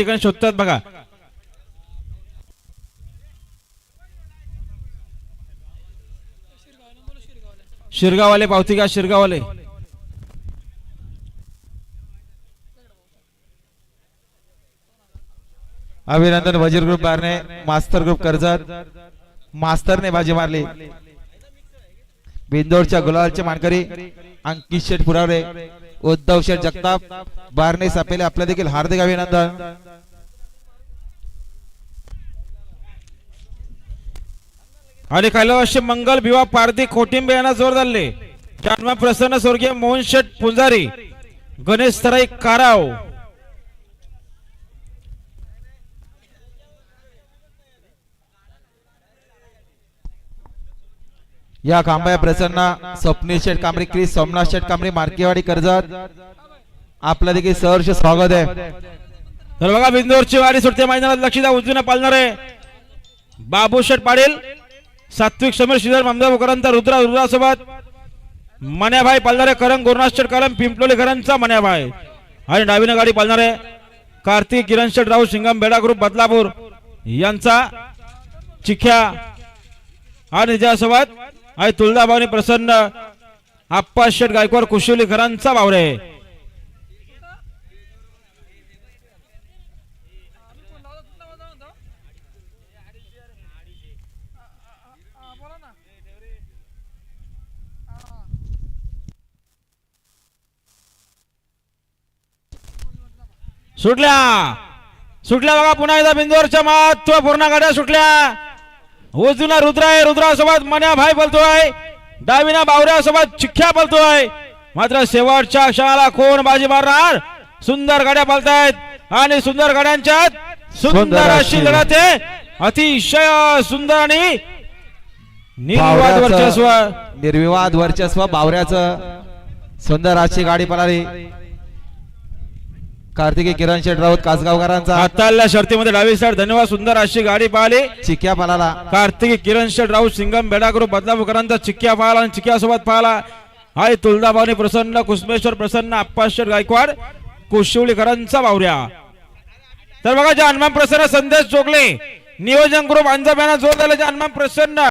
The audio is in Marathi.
ठिकाणी शोधतात बघा. शिरगाववाले पावती का शिरगाववाले. अभिनंदन वजीर ग्रुप बारणे, मास्तर ग्रुप कर्जत. मास्तरने बाजी मारली. बिंदोडच्या गुलालचे मानकरी अंकित शेठ पुरावरे, उद्धव शेठ जगताप, बारणे सापेले आपलं देखील हार्दिक अभिनंदन. आणि कैलास मंगल भिवा पारधी कोटिंबे यांना जोर धरले. जन्म प्रसन्न स्वर्गीय मोहन शेठ पुंजारी, गणेश सराई काराव. या कांबाया प्रसन्न स्वप्नील शेठ कांबरी, क्रिस सोमनाथ शेठ कांबरी, मार्केवाडी कर्जत, आपलं देखील सहर्ष स्वागत आहे. तर बघा बिंदोरची वारी सुटते मैदानात. लक्ष द्या, उजवीने पालणार आहे बाबू शेठ पाटील, सात्विक समीर श्रीधर ममदापूरकरांचा रुद्रासोबत मन्याभाई पालणारे करंग गुरुनाथ शेठ कलम पिंपलोलीकरांचा मन्याभाई. आणि डावीने गाडी पालणारे कार्तिक किरण शेठ राऊ शिंगम बेडा ग्रुप बदलापूर यांचा चिख्या. आणि ज्यासोबत आहे तुळजाभवानी प्रसन्न आप्पा शेठ गायकवाड कुशिवलीकरांचा बावरे. सुटल्या सुटल्या बघा पुन्हा एकदा बिंदोरच्या महत्वपूर्ण गाड्या सुटल्या. उजवीला रुद्र आहे, रुद्रासोबत मन्याभाई बोलतोय, डावीना बावऱ्यासोबत चिख्या बोलतोय. मात्र शेवटच्या क्षणाला कोण बाजी मारणार. सुंदर गाड्या बोलतायत आणि सुंदर गाड्यांच्यात सुंदर अशी लढत आहे. अतिशय सुंदर आणि निर्विवाद वर्चस्व बावऱ्याचं सुंदर अशी गाडी पळाली. कार्तिकी किरण शेठ राऊत कासगावकरांचा हाताळल्या शर्तीमध्ये डावी साईड. धन्यवाद. सुंदर अशी गाडी पाहिली. चिक्या पाला कार्तिकी किरण शेठ राऊत सिंगम बेडा ग्रुप बदलापूरकरांचा चिक्या पाहिला आणि चिक्यासोबत पाहिला आहे तुळजाभवानी प्रसन्न कुसमेश्वर प्रसन्न आप्पा शेठ गायकवाड कुशिवलीकरांचा बावऱ्या. तर बघा जे हनुमान प्रसन्न संदेश जोगले नियोजन ग्रुप अंजब यांना जोर दिला. जे हनुमान प्रसन्न